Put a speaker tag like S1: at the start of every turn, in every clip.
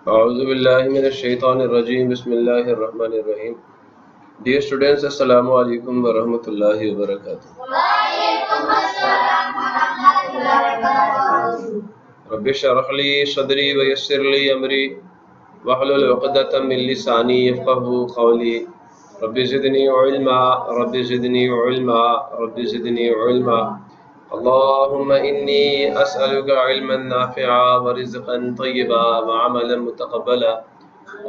S1: औज़ुबिल्लाहिमिनश्शैतानिर्रजीम बिस्मिल्लाहिर्रहमानिर्रहीम। Dear students, Assalamu alaikum wa rahmatullahi wa barakatuh. Rabbi शरह ली सदरी व यस्सिर ली अमरी वहलुल उक़दतम मिन लिसानी यफ़क़हू क़ौली रब्बि ज़िदनी इल्मा रब्बि ज़िदनी इल्मा रब्बि ज़िदनी इल्मा अल्लाहुम्मा इन्नी अस्अलुका इल्मन नाफ़िअ व रिज़्क़न तय्यबा व अमलन मुतक़ब्बला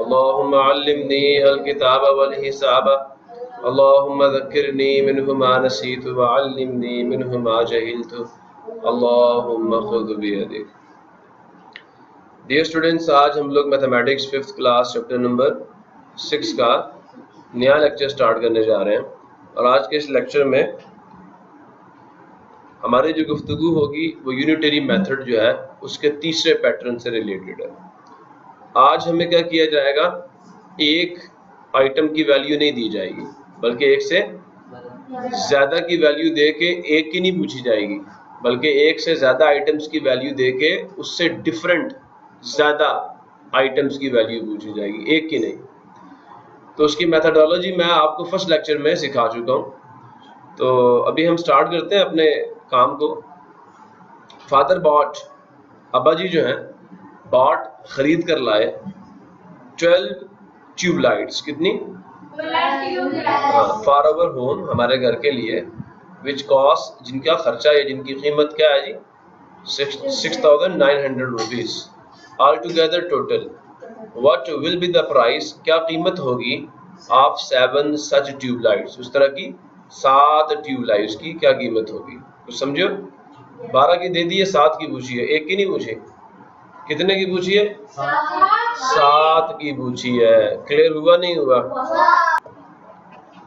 S1: अल्लाहुम्मा अल्लिमनी अल किताब वल हिसाब अल्लाहुम्मा ज़क्किरनी मिन्हु मा नसीतु व अल्लिमनी मिन्हु मा जहिलतु अल्लाहुम्मा ख़ुज़ बियदिक। डियर स्टूडेंट्स, आज हम लोग mathematics 5th class chapter number 6 का नया लेक्चर स्टार्ट करने जा रहे हैं और आज के इस लेक्चर में हमारी जो गुफ्तगू होगी वो यूनिटरी मेथड जो है उसके तीसरे पैटर्न से रिलेटेड है। आज हमें क्या किया जाएगा, एक आइटम की वैल्यू नहीं दी जाएगी बल्कि एक से ज़्यादा की वैल्यू दे के एक की नहीं पूछी जाएगी बल्कि एक से ज़्यादा आइटम्स की वैल्यू दे के उससे डिफरेंट ज़्यादा आइटम्स की वैल्यू पूछी जाएगी, एक की नहीं। तो उसकी मेथडोलॉजी मैं आपको फर्स्ट लेक्चर में सिखा चुका हूँ। तो अभी हम स्टार्ट करते हैं अपने काम को। फादर बॉट, अब्बा जी जो हैं बॉट खरीद कर लाए 12 ट्यूबलाइट्स। कितनी? फॉर आवर होम, हमारे घर के लिए। विच कॉस्ट, जिनका खर्चा है, जिनकी कीमत क्या है जी? 6,900 rupees. All together total what will be the price, क्या कीमत होगी ऑफ 7 सच ट्यूबलाइट्स, उस तरह की 7 ट्यूबलाइट्स की क्या कीमत होगी? कुछ समझो। 12 की दे दी है, 7 की पूछी है, एक की नहीं पूछी। कितने की पूछी है? 7 की पूछी है। क्लियर हुआ नहीं हुआ?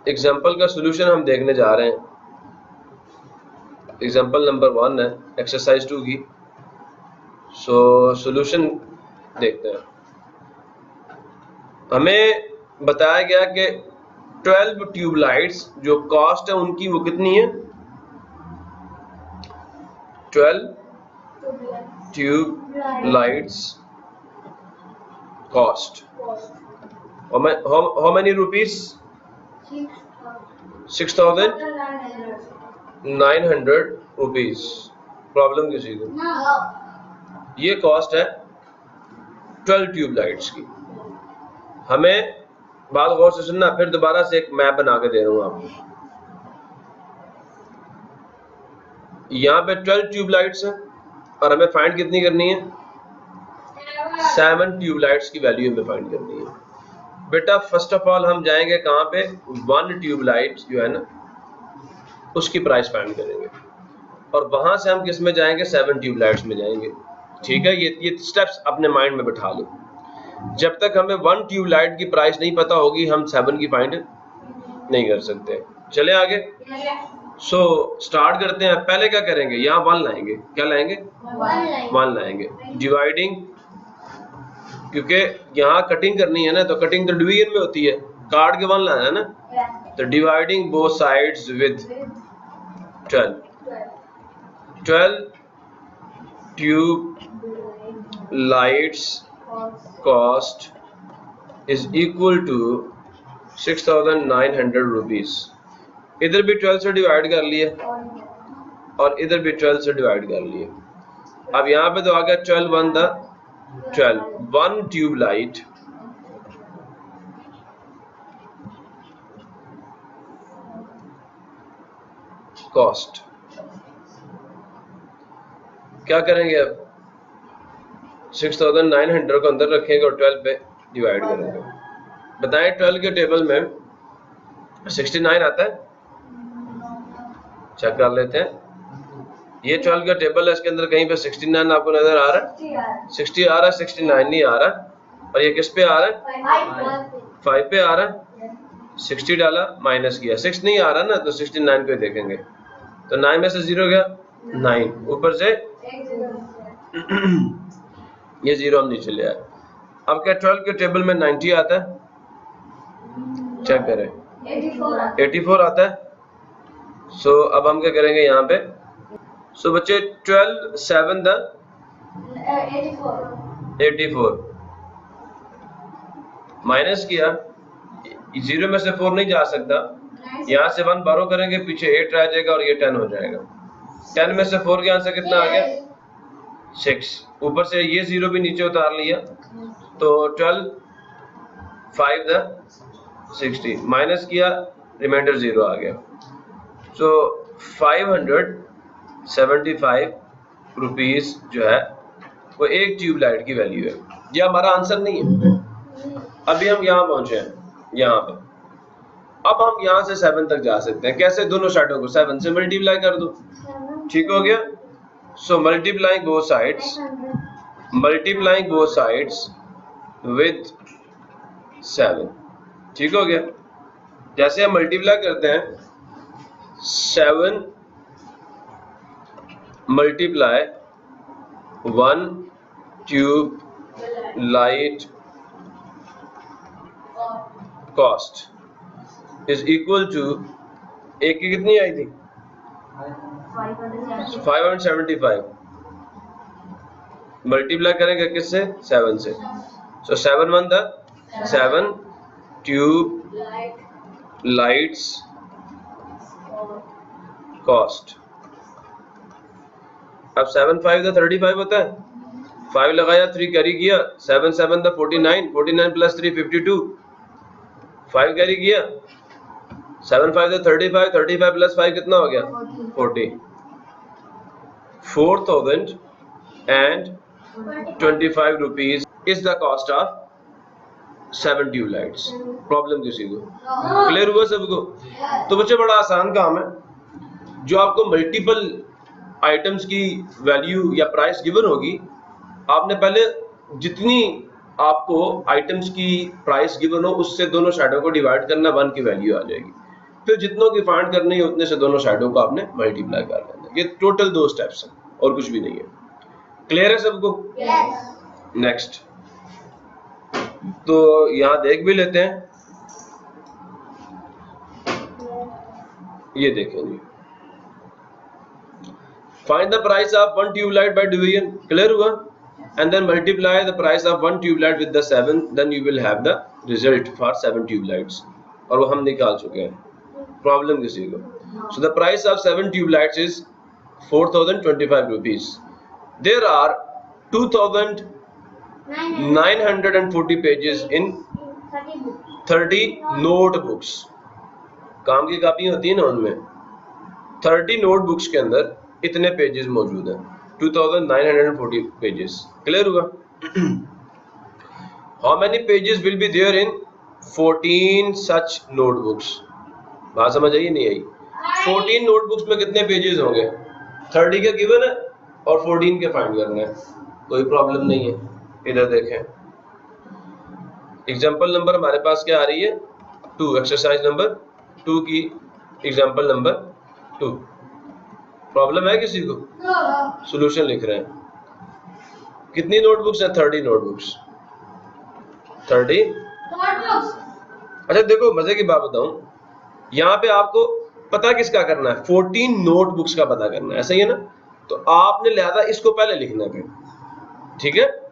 S1: एग्जाम्पल का सोल्यूशन हम देखने जा रहे हैं। एग्जाम्पल नंबर 1 है एक्सरसाइज 2 की। सो सोल्यूशन देखते हैं। हमें बताया गया कि 12 ट्यूबलाइट्स जो कॉस्ट है उनकी वो कितनी है? 12 tubelights cost how many rupees? 6,900 rupees. Problem किसी को? ये कॉस्ट है 12 ट्यूबलाइट्स की। हमें बात गौर से सुनना, फिर दोबारा से एक मैप बना के दे रहा हूं आपको। यहाँ पे 12 ट्यूबलाइट्स हैं और हमें फाइंड कितनी करनी है? 7 ट्यूबलाइट्स की वैल्यू हमें फाइंड करनी है। बेटा फर्स्ट ऑफ ऑल हम जाएंगे कहाँ पे? 1 ट्यूबलाइट जो है ना उसकी प्राइस फाइंड करेंगे और वहां से हम किस में जाएंगे? 7 ट्यूबलाइट्स में जाएंगे। ठीक है, ये स्टेप्स अपने माइंड में बिठा लो। जब तक हमें 1 ट्यूबलाइट की प्राइस नहीं पता होगी हम 7 की फाइंड नहीं कर सकते। चले आगे। सो स्टार्ट करते हैं। पहले क्या करेंगे? यहाँ 1 लाएंगे। क्या लाएंगे? 1 लाएंगे। डिवाइडिंग, क्योंकि यहाँ कटिंग करनी है ना, तो कटिंग तो डिवीजन में होती है, काट के 1 लाना है ना। तो dividing both sides with 12 tubelights cost is equal to 6,900 rupees. इधर भी 12 से डिवाइड कर लिए और इधर भी 12 से डिवाइड कर लिए। अब यहाँ पे तो आ गया 12 1 द 12। 1 tubelight cost. क्या करेंगे अब? 6,900 को अंदर रखेंगे और 12 पे डिवाइड करेंगे। बताएं 12 के टेबल में 69 आता है? चेक कर लेते हैं। ये 12 का टेबल है, इसके अंदर कहीं पे 69 आपको नजर आ रहा है? 60 आ रहा है, 69 नहीं आ रहा। और ये किस पे आ रहा है? 5 पे आ रहा है। 60 डाला, माइनस किया, 6 नहीं आ रहा ना, तो 69 पे देखेंगे तो 9 में से 0 गया, 9 ऊपर से ये 0 हम नीचे ले आए। अब क्या 12 के टेबल में 90 आता है? चेक करें, 84 आता है। सो अब हम क्या करेंगे यहाँ पे? सो बच्चे 12 7 द 84 माइनस किया, 0 में से 4 नहीं जा सकता, यहाँ से 1 बारो करेंगे, पीछे 8 रह जाएगा और ये 10 हो जाएगा। 10 में से 4 के आंसर कितना आ गया? 6। ऊपर से ये 0 भी नीचे उतार लिया, तो 12 5 द 60, माइनस किया, रिमाइंडर 0 आ गया। सो 575 रुपीस जो है वो एक ट्यूबलाइट की वैल्यू है। ये हमारा आंसर नहीं है। अभी हम यहाँ पहुंचे हैं, यहाँ पर। अब हम यहाँ से 7 तक जा सकते हैं। कैसे? दोनों साइडों को 7 से मल्टीप्लाई कर दो, ठीक हो गया। सो मल्टीप्लाइंग बोथ साइड्स विद 7, ठीक हो गया। जैसे हम मल्टीप्लाई करते हैं, 7 multiply 1 tube light cost is equal to, एक की कितनी आई थी? 575। मल्टीप्लाई करेंगे किससे? 7 से। सो 7 1 द 7 ट्यूब लाइट्स कॉस्ट। अब 7 5 द 35 होता है, 5 लगाया, 3 कैरी किया, 7 7 द 49, 49 प्लस 3 52, 5 कैरी किया, 7 5 द 35, 35 प्लस 5 कितना हो गया? 40। 4025 rupees is the cost of 7 tubelights. Problem किसी को क्लियर हुआ सबको? तो बच्चे बड़ा आसान काम है। जो आपको मल्टीपल आइटम्स की वैल्यू या प्राइस गिवन होगी, आपने पहले जितनी आपको आइटम्स की प्राइस गिवन हो उससे दोनों साइडों को डिवाइड करना, 1 की वैल्यू आ जाएगी। फिर जितनों की फाइंड करनी है उतने से दोनों साइडों को आपने मल्टीप्लाई कर लेना। ये टोटल 2 स्टेप्स हैं और कुछ भी नहीं है। क्लियर है सबको? नेक्स्ट तो यहां देख भी लेते हैं। ये देखें जी, find the price of 1 tubelight by division. Clear हुआ? And then multiply the price of 1 tubelight with the 7, then you will have the result for 7 tubelights. और वो हम निकाल चुके हैं। प्रॉब्लम किसी को? So the price of 7 tubelights is 4025 rupees. There are 2940 pages in 30 notebooks. काम की कापी होती है ना, उनमें 30 नोटबुक्स के अंदर इतने पेजेस मौजूद हैं, 2940 पेजेस। क्लियर हुआ? How many pages will be there in 14 such notebooks? बात समझ आई नहीं आई? 14 नोटबुक्स में कितने पेजेस होंगे? 30 के गिवन है और 14 के फाइंड करना है। कोई प्रॉब्लम नहीं है। इधर देखें, एग्जांपल नंबर हमारे पास क्या आ रही है? 2। एक्सरसाइज नंबर 2 की एग्जांपल नंबर 2। प्रॉब्लम है किसी को? सॉल्यूशन लिख रहे हैं। कितनी नोटबुक्स हैं? 30 नोटबुक्स। 30। अच्छा देखो, मजे की बात बताऊं, यहाँ पे आपको पता किसका करना है? 14 नोटबुक्स का पता करना है, ऐसा ही है ना? तो आपने लिहाजा इसको पहले लिखना है, ठीक है?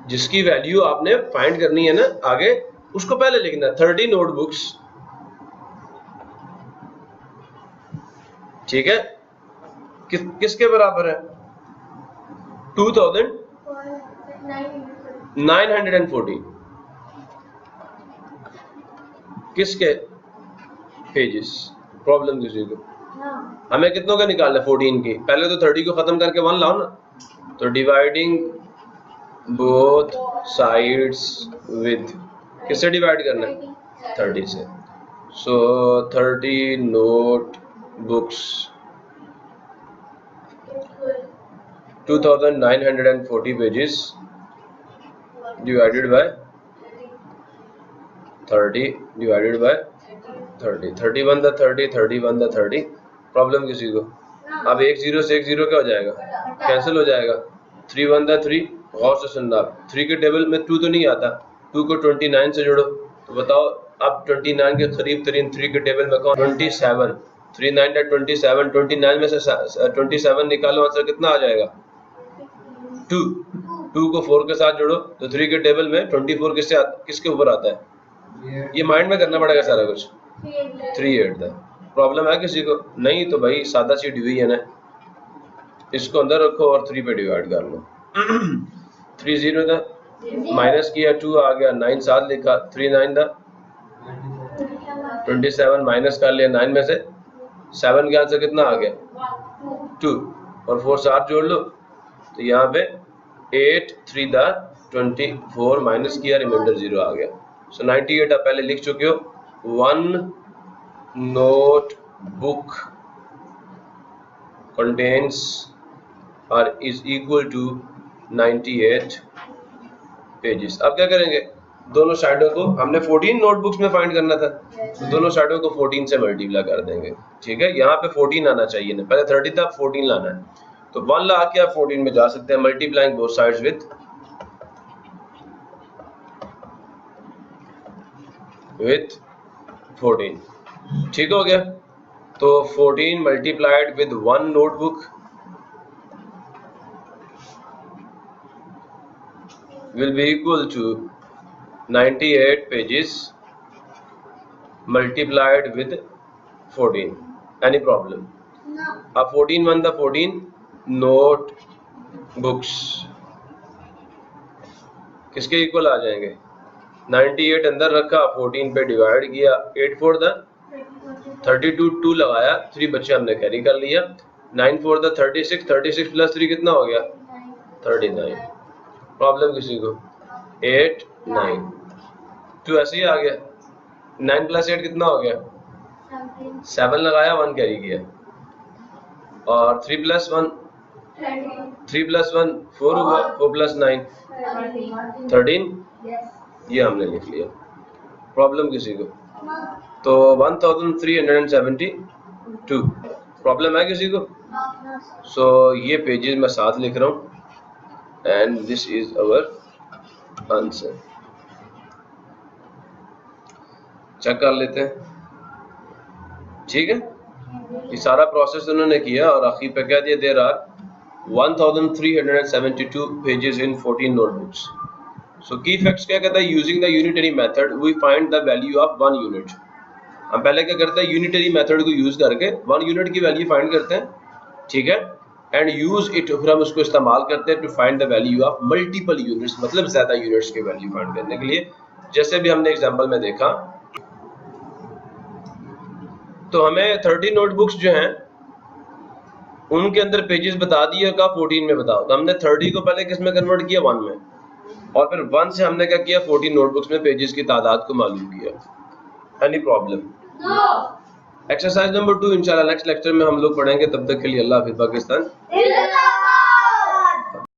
S1: जिसकी वैल्यू आपने फाइंड करनी है ना आगे, उसको पहले लिखना है। 30 नोटबुक्स, ठीक है? किसके बराबर है? 2940। किसके पेजेस? प्रॉब्लम किसी को? हमें कितनों का निकालना है? 14 की। पहले तो 30 को खत्म करके 1 लाओ ना। तो डिवाइडिंग बोथ साइड्स विद, किससे डिवाइड करना है? 30 से। सो 30 note books 2940 pages divided by 30 divided by 30। 31 the 30, 31 the 30। Problem किसी को? अब एक 0 से एक 0 क्या हो जाएगा? कैंसिल हो जाएगा। 3 1 द 3। गौर से सुनना, 3 के टेबल में 2 तो नहीं आता। 2 को 29 से जोड़ो तो बताओ अब 29 के करीब तरीन 3 के टेबल में कौन? 27। 3 9 27। 29 में से 27 निकालो, आंसर कितना आ जाएगा? 2। 2 को 4 के साथ जोड़ो तो 3 के टेबल में 24 किसके ऊपर आता है? ये माइंड में करना पड़ेगा सारा कुछ। 3 8 था। प्रॉब्लम है किसी को? नहीं तो भाई सादा सी डिवीजन है, इसको अंदर रखो और 3 पे डिवाइड कर लो। 3 0 था, माइनस किया 2 आ गया, 9 7 लिखा, 3 9 था 27, माइनस कर लिया 9 में से, 7 के आंसर कितना आ गया 2 और 4 से 8 जोड़ लो तो यहाँ पे 8 3 था 24, माइनस किया रिमाइंडर 0 आ गया। सो 98 आप पहले लिख चुके हो। 1 note book contains or is equal to 98 pages. अब क्या करेंगे, दोनों साइडों को हमने 14 नोटबुक्स में फाइंड करना था, तो दोनों साइडों को 14 से मल्टीप्लाई कर देंगे। ठीक है, यहाँ पे 14 आना चाहिए ना, पहले 30 था 14 लाना है, तो 1 ला के आप 14 में जा सकते हैं, मल्टीप्लाइंग बोथ साइड्स विथ 14। ठीक हो गया, तो 14 multiplied with 1 notebook will be equal to 98 pages multiplied with 14. Any problem? No. अब 14 1 था 14 नोट बुक्स किसके इक्वल आ जाएंगे, 98 अंदर रखा, 14 पे डिवाइड किया, 8 4 था 32, 2 लगाया, 3 बच्चे हमने कैरी कर लिया, 9 4 था 36, 36 प्लस 3 कितना हो गया 39। प्रॉब्लम किसी को? 8 9 2 ऐसे ही आ गया, 9 प्लस 8 कितना हो गया 7 लगाया, 1 कैरी किया, और 3 प्लस 1 4 हुआ, 4 प्लस 9 13, ये हमने लिख लिया। प्रॉब्लम किसी को? तो 1372 प्रॉब्लम है किसी को? सो ये पेजेस मैं साथ लिख रहा हूँ and this is our answer। Check कर लेते हैं, ठीक है। ये सारा प्रोसेस उन्होंने किया और आखिर पे क्या दिया, there are 1372 pages in 14 notebooks. So key facts क्या कहता है, using the unitary method we find the value of 1 unit. हम पहले क्या करते हैं, यूनिटरी मेथड को यूज करके 1 यूनिट की वैल्यू फाइंड करते हैं, ठीक है, एंड यूज इट, फिर हम उसको इस्तेमाल करते हैं to find the value of multiple units, मतलब ज्यादा यूनिट्स की वैल्यू फाइंड करने के लिए। जैसे भी हमने एग्जांपल में देखा, तो हमें 30 नोटबुक्स जो हैं उनके अंदर पेजेस बता दिए का 14 में बताओ, तो हमने 30 को पहले किस में कन्वर्ट किया 1 में, और फिर 1 से हमने क्या किया 14 नोटबुक्स में पेजेस की तादाद को मालूम किया। Any problem? एक्सरसाइज नंबर 2 इंशाल्लाह नेक्स्ट लेक्चर में हम लोग पढ़ेंगे। तब तक के लिए अल्लाह हाफिज़ पाकिस्तान।